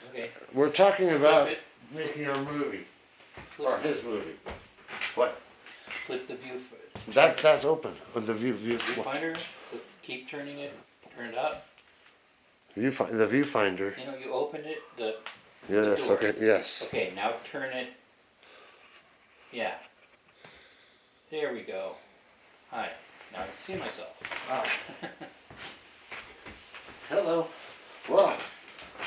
Okay. We're talking about Flip making our movie, Flip, or his movie. What? flip the view. That's open. With the Viewfinder. Keep turning it. Turn it up. the viewfinder. You know, you opened it. The Yes. door. Okay. Yes. Okay. Now turn it. Yeah. There we go. Hi. Now I can see myself. Wow. Hello. Well,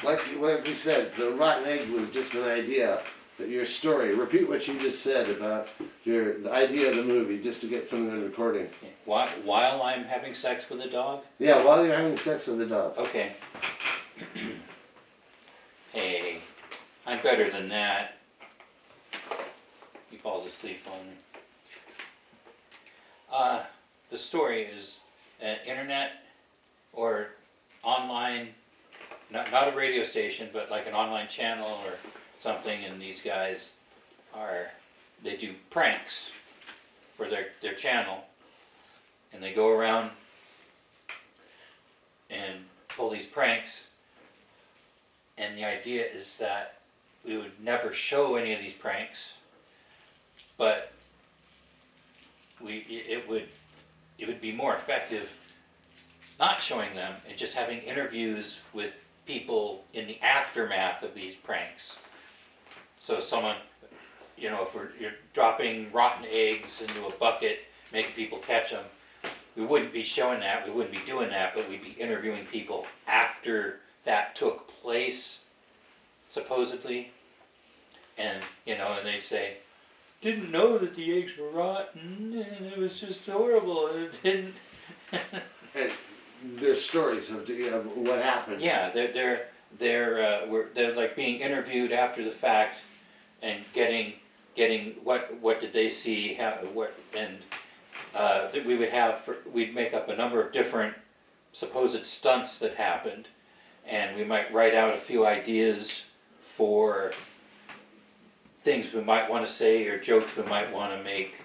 like we said, the rotten egg was just an idea. That your story. Repeat what you just said about the idea of the movie, just to get something on recording. Okay. While I'm having sex with a dog. Yeah, while you're having sex with the dog. Okay. Hey, I'm better than that. He falls asleep on me. The story is internet or online, not a radio station, but like an online channel or something, and these guys they do pranks for their channel, and they go around and pull these pranks, and the idea is that we would never show any of these pranks, but it would be more effective not showing them and just having interviews with people in the aftermath of these pranks. So someone, you know, if you're dropping rotten eggs into a bucket, making people catch them, we wouldn't be showing that, we wouldn't be doing that, but we'd be interviewing people after that took place, supposedly. And, you know, and they'd say, didn't know that the eggs were rotten, and it was just horrible, and it didn't. And there's stories of what happened. Yeah, they're like being interviewed after the fact, and getting what did they see, that we would we'd make up a number of different supposed stunts that happened, and we might write out a few ideas for things we might want to say or jokes we might want to make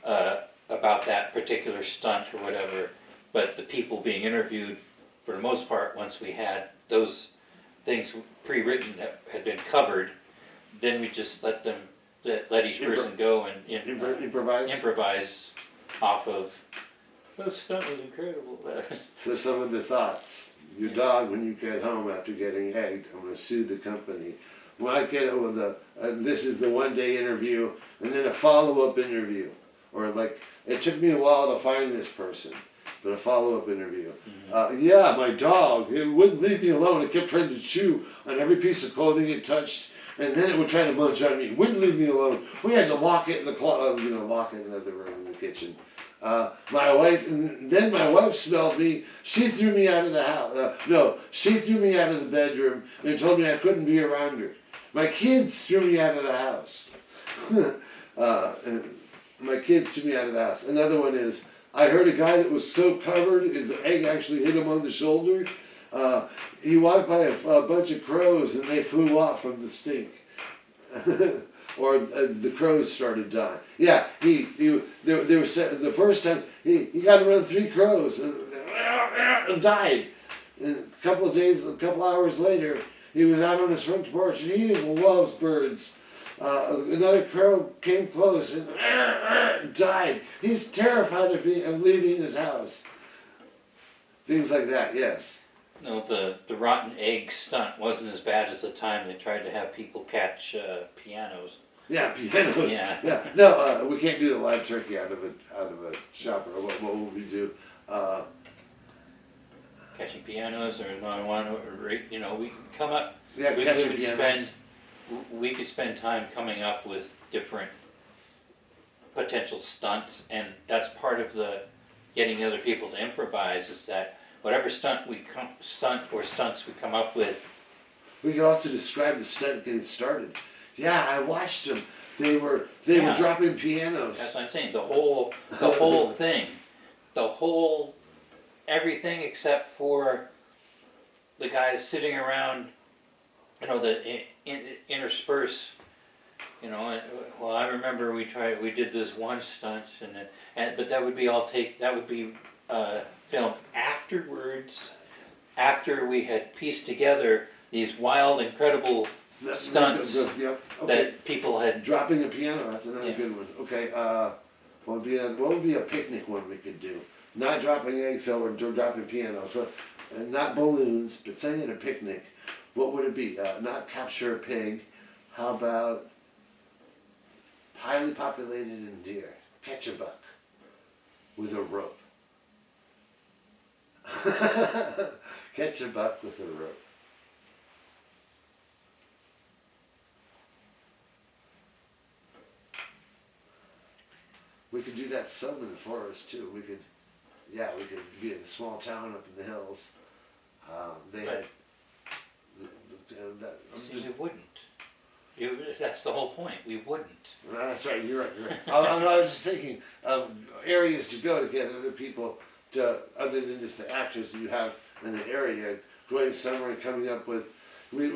about that particular stunt or whatever. But the people being interviewed, for the most part, once we had those things pre-written that had been covered, then we just let each person go and improvise off of. That stunt was incredible. So some of the thoughts. Your dog, when you get home after getting egged, I'm going to sue the company. When I get it with this is the one-day interview, and then a follow-up interview. Or like, it took me a while to find this person, but a follow-up interview. Mm-hmm. Yeah, my dog, it wouldn't leave me alone. It kept trying to chew on every piece of clothing it touched, and then it would try to munch on me. It wouldn't leave me alone. We had to lock it in the lock it in the other room in the kitchen. My wife smelled me. She threw me out of the house. She threw me out of the bedroom and told me I couldn't be around her. My kids threw me out of the house. My kids threw me out of the house. Another one is, I heard a guy that was so covered, the egg actually hit him on the shoulder. He walked by a bunch of crows and they flew off from the stink. Or the crows started dying. Yeah, there was the first time he got around 3 crows and died. And a couple hours later, he was out on his front porch and he just loves birds. Another crow came close and died. He's terrified of leaving his house. Things like that. Yes. No, the rotten egg stunt wasn't as bad as the time they tried to have people catch pianos. Yeah, pianos. Yeah. No, we can't do the live turkey out of a shopper. What would we do? Catching pianos, or we could come up. Yeah, catching pianos. We could spend time coming up with different potential stunts, and that's part of the getting the other people to improvise. Is that whatever stunts we come up with. We can also describe the stunt getting started. Yeah, I watched them. They were dropping pianos. That's what I'm saying. The whole thing, everything except for the guys sitting around. The intersperse. I remember we did this one stunt, but that would be filmed afterwards, after we had pieced together these wild, incredible stunts Yep. Okay. that people had. Dropping a piano. That's another Yeah. good one. Okay. What would be a picnic one we could do? Not dropping eggs or dropping pianos, but and not balloons, but saying at a picnic. What would it be? Not capture a pig. How about highly populated in deer? Catch a buck with a rope. Catch a buck with a rope. We could do that some in the forest too. We could be in a small town up in the hills. They had. See, we wouldn't. That's the whole point. We wouldn't. No, that's right. You're right. You're right. I was just thinking of areas to go to get other people to, other than just the actors that you have in the area, going somewhere and coming up with. We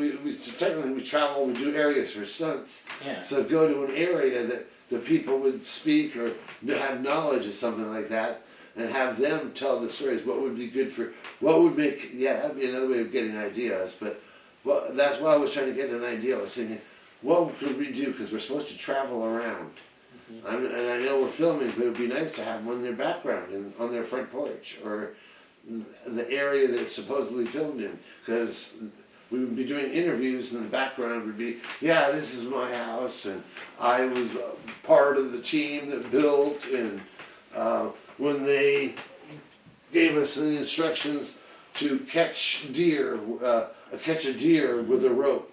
technically we travel. We do areas for stunts. Yeah. So go to an area that the people would speak or have knowledge of something like that, and have them tell the stories. What would be good for? What would make? Yeah, that'd be another way of getting ideas. But well, that's why I was trying to get an idea. I was thinking, what could we do? Because we're supposed to travel around. And I know we're filming, but it would be nice to have one in their background and on their front porch or the area that it's supposedly filmed in. Because we would be doing interviews and the background would be, yeah, this is my house and I was part of the team that built, and when they gave us the instructions to catch a deer with a rope,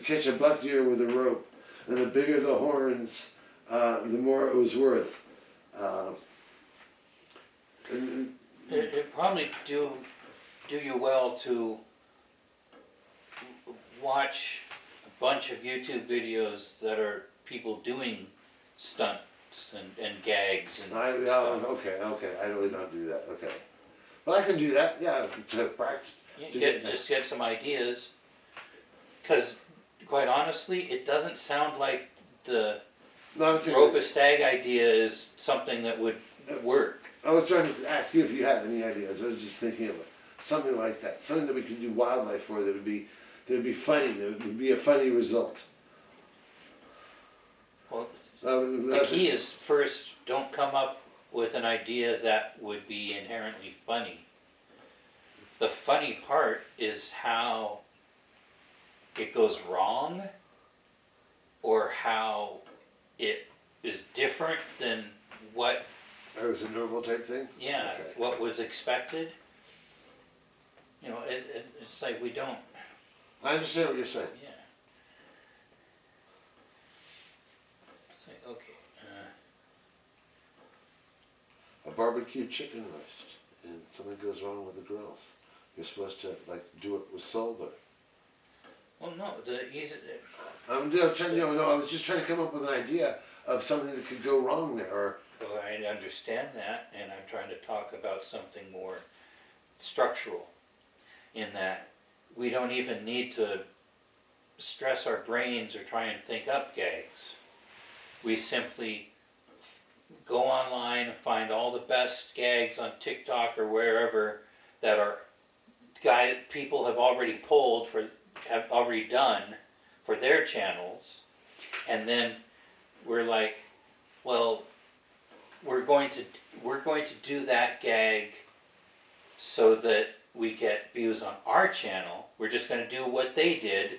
catch a buck deer with a rope. And the bigger the horns, the more it was worth. It'd probably do you well to watch a bunch of YouTube videos that are people doing stunts and gags and stuff. Okay, I really don't do that. Okay, but I can do that. Yeah, to practice. Just get some ideas, because quite honestly, it doesn't sound like the rope a stag idea is something that would work. I was trying to ask you if you had any ideas. I was just thinking of something like that, something that we could do wildlife for that would be funny. That would be a funny result. Well, the key is first, don't come up with an idea that would be inherently funny. The funny part is how it goes wrong, or how it is different than what. It was a normal type thing? Yeah, okay. What was expected. You know, it's like we don't. I understand what you're saying. Yeah. It's like, okay. A barbecue chicken roast, and something goes wrong with the grills. You're supposed to do it with solar. Well, no, I was just trying to come up with an idea of something that could go wrong there. Well, I understand that, and I'm trying to talk about something more structural, in that we don't even need to stress our brains or try and think up gags. We simply go online and find all the best gags on TikTok or wherever that are people have already have already done for their channels, and then we're like, well, we're going to do that gag so that we get views on our channel. We're just going to do what they did.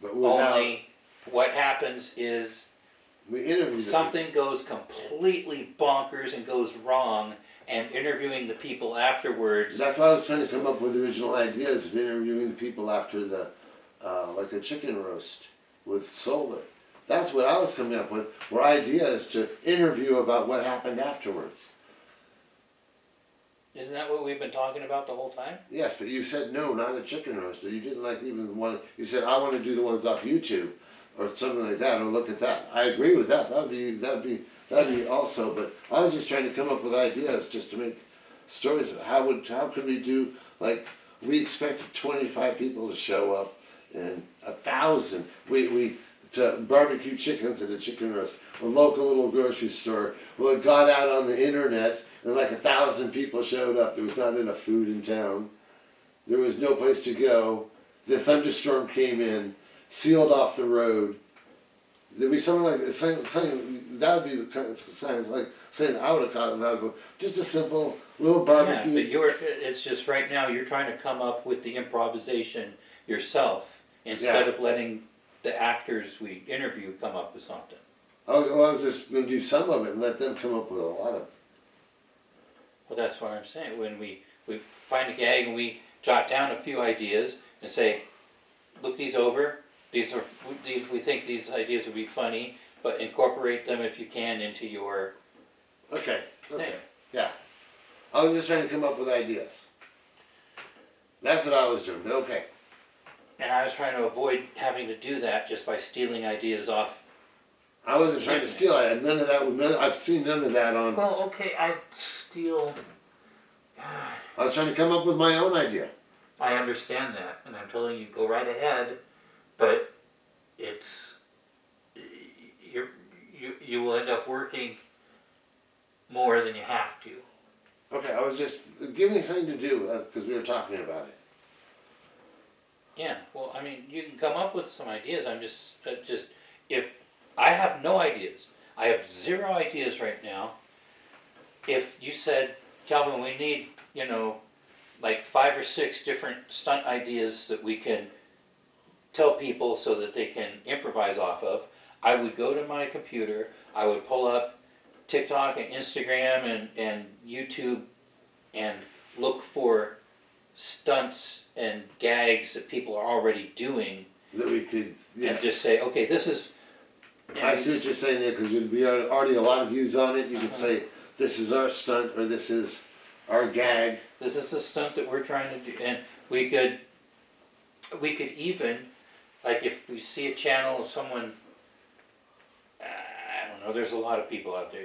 But only what happens is something goes completely bonkers and goes wrong, and interviewing the people afterwards. That's why I was trying to come up with original ideas of interviewing the people after the, like a chicken roast with solar. That's what I was coming up with, were ideas to interview about what happened afterwards. Isn't that what we've been talking about the whole time? Yes, but you said no, not a chicken roast. You didn't like even the one, you said I want to do the ones off YouTube, or something like that, or look at that. I agree with that. That'd be also, but I was just trying to come up with ideas just to make stories of how could we do, like, we expected 25 people to show up and 1,000. We to barbecue chickens at a chicken roast, a local little grocery store. Well, it got out on the internet and like 1,000 people showed up. There was not enough food in town. There was no place to go. The thunderstorm came in, sealed off the road. There'd be something like something that would be the kind of signs like saying I would have caught it. That would go just a simple little Yeah, barbecue. but it's just right now you're trying to come up with the improvisation yourself instead of letting the actors we interview come up with something. I was just going to do some of it and let them come up with a lot of it. Well, that's what I'm saying. When we find a gag and we jot down a few ideas and say, look these over. We think these ideas would be funny, but incorporate them if you can into your Okay. thing. Yeah. I was just trying to come up with ideas. That's what I was doing, but okay. And I was trying to avoid having to do that just by stealing ideas off. I wasn't trying to steal it. None of that. I've seen none of that on. Well, okay, I steal. I was trying to come up with my own idea. I understand that, and I'm telling you, go right ahead, but it's you will end up working more than you have to. Okay, I was just giving you something to do because we were talking about it. Yeah, well, I mean, you can come up with some ideas. I'm just if I have no ideas, I have zero ideas right now. If you said, Calvin, we need, like 5 or 6 different stunt ideas that we can tell people so that they can improvise off of, I would go to my computer, I would pull up TikTok and Instagram and YouTube and look for stunts and gags that people are already doing. That we could, yes. And just say, okay, this is... I see what you're saying there, because we had already a lot of views on it. You could say, this is our stunt, or this is our gag. This is the stunt that we're trying to do, and we could even, like if we see a channel of someone, I don't know, there's a lot of people out there,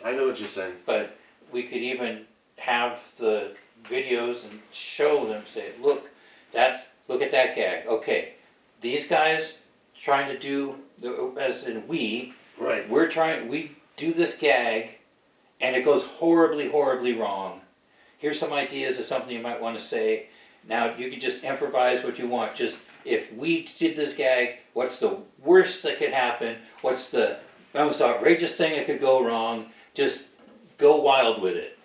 I know what you're saying. but we could even have the videos and show them, say, look at that gag. Okay, these guys trying to do, as in we do this gag, and it goes horribly, horribly wrong. Here's some ideas of something you might want to say. Now you can just improvise what you want. Just if we did this gag, what's the worst that could happen? What's the most outrageous thing that could go wrong? Just go wild with it.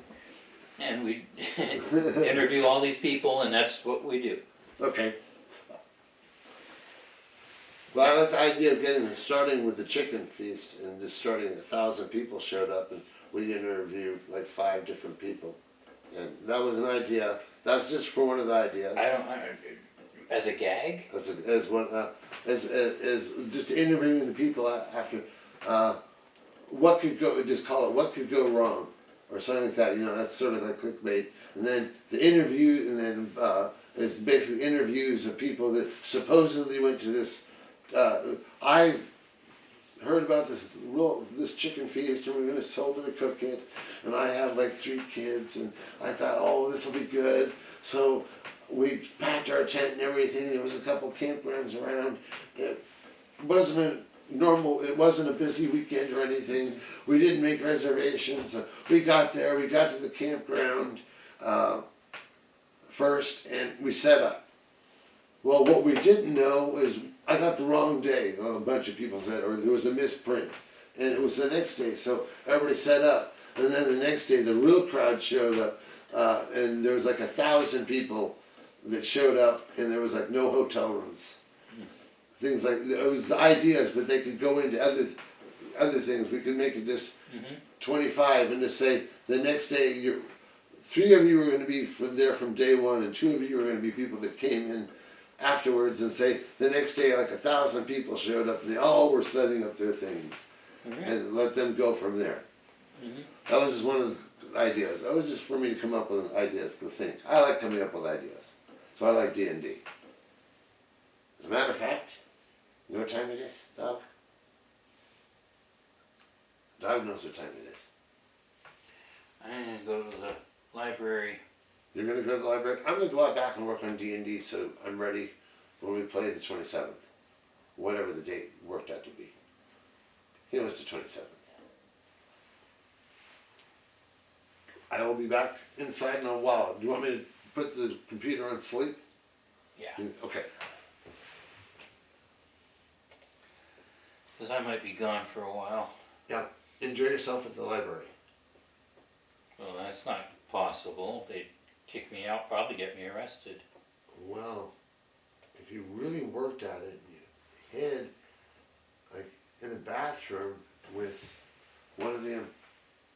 And we interview all these people, and that's what we do. Okay. Well, that's the idea of starting with the chicken feast, and just starting 1,000 people showed up, and we interviewed like 5 different people, and that was an idea. That's just for one of the ideas. As a gag. As just interviewing the people after. What could go? Just call it what could go wrong, or something like that. That's sort of like clickbait. And then the interview, and then it's basically interviews of people that supposedly went to this. I heard about this chicken feast, and we're going to sold her cook it, and I have like 3 kids, and I thought, oh, this will be good. So we packed our tent and everything. There was a couple campgrounds around. It wasn't a busy weekend or anything. We didn't make reservations. We got there. We got to the campground first, and we set up. Well, what we didn't know is I got the wrong day. A bunch of people said, or there was a misprint, and it was the next day. So everybody set up, and then the next day the real crowd showed up, and there was like 1,000 people that showed up, and there was like no hotel rooms. Things like it was the ideas, but they could go into other things. We could make it just 25, and to say the next day 3 of you were going to be there from day 1, and 2 of you were going to be people that came in afterwards, and say the next day like 1,000 people showed up, and they all were setting up their things, and let them go from there. That was just one of the ideas. That was just for me to come up with ideas to think. I like coming up with ideas, so I like D&D. As a matter of fact, you know what time it is, Doug? Doug knows what time it is. I'm going to go to the library. You're going to go to the library? I'm going to go out back and work on D&D, so I'm ready when we play the 27th. Whatever the date worked out to be. It was the 27th. I will be back inside in a while. Do you want me to put the computer on sleep? Yeah, Okay. because I might be gone for a while. Yeah. Enjoy yourself at the library. Well, that's not possible. They'd kick me out, probably get me arrested. Well, if you really worked at it, you hid like in a bathroom with one of them,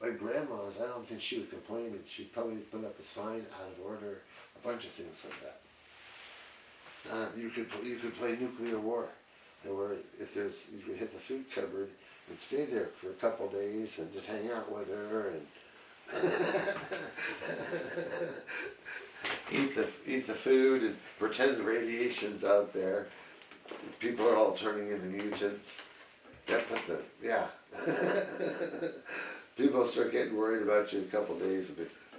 like grandmas, I don't think she would complain, and she'd probably put up a sign out of order, a bunch of things like that. You could play nuclear war. There were, if there's, you could hit the food cupboard and stay there for a couple days and just hang out with her and eat the food and pretend the radiation's out there. People are all turning into mutants. Yeah. People start getting worried about you in a couple days.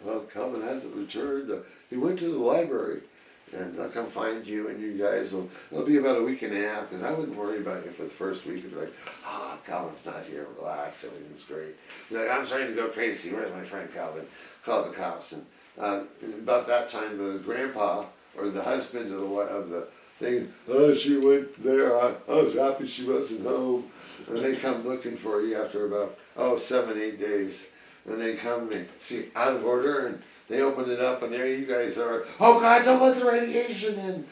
Well, Calvin hasn't returned. He went to the library, and I'll come find you, and you guys will. It'll be about a week and a half, because I wouldn't worry about you for the first week. It'd be like, Calvin's not here. Relax, everything's great. Be like, I'm starting to go crazy. Where's my friend Calvin? Call the cops. And about that time, the grandpa or the husband of the thing, she went there. I was happy she wasn't home. And they come looking for you after about 7-8 days. And they come, they see out of order, and they open it up, and there you guys are. Oh God, don't let the radiation in.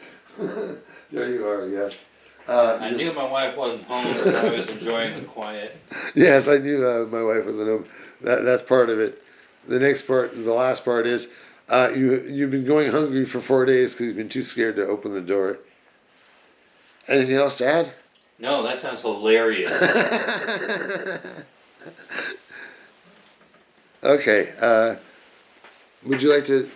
There you are, yes. I knew my wife wasn't home, and I was enjoying the quiet. Yes, I knew my wife wasn't home. That's part of it. The next part, the last part is, you've been going hungry for 4 days because you've been too scared to open the door. Anything else to add? No, that sounds hilarious. Okay. Would you like to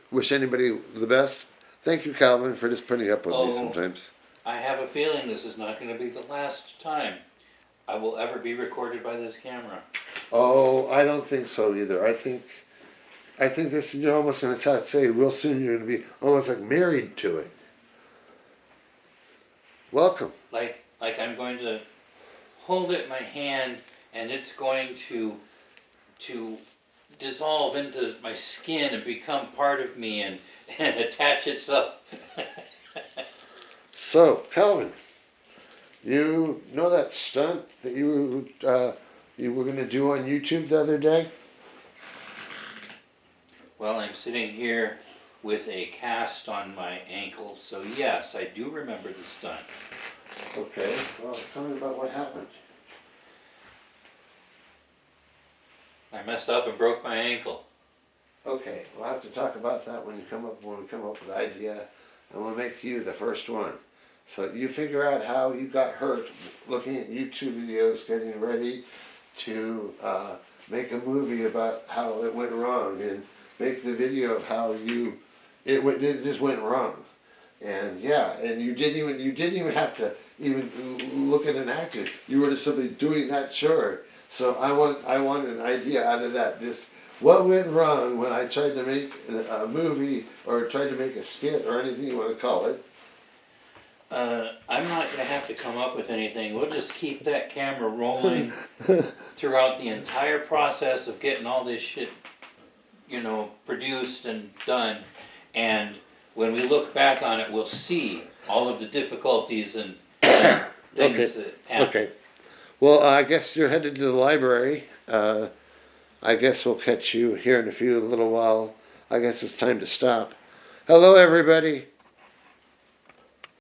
wish anybody the best? Thank you, Calvin, for just putting up with me sometimes. I have a feeling this is not going to be the last time I will ever be recorded by this camera. Oh, I don't think so either. I think this, you're almost going to say real soon you're going to be almost like married to it. Welcome. Like I'm going to hold it in my hand, and it's going to dissolve into my skin and become part of me and attach itself. So, Calvin, you know that stunt that you were going to do on YouTube the other day? Well, I'm sitting here with a cast on my ankle, so yes, I do remember the stunt. Okay, well, tell me about what happened. I messed up and broke my ankle. Okay, we'll have to talk about that when we come up with an idea, and we'll make you the first one. So you figure out how you got hurt looking at YouTube videos, getting ready to make a movie about how it went wrong, and make the video of how it just went wrong. And yeah, and you didn't even have to even look at an actor. You were just simply doing that chore. So I want an idea out of that. Just what went wrong when I tried to make a movie or tried to make a skit or anything you want to call it. I'm not going to have to come up with anything. We'll just keep that camera rolling throughout the entire process of getting all this shit, produced and done. And when we look back on it, we'll see all of the difficulties and things that happened. Okay. Well, I guess you're headed to the library. I guess we'll catch you here in a little while. I guess it's time to stop. Hello, everybody.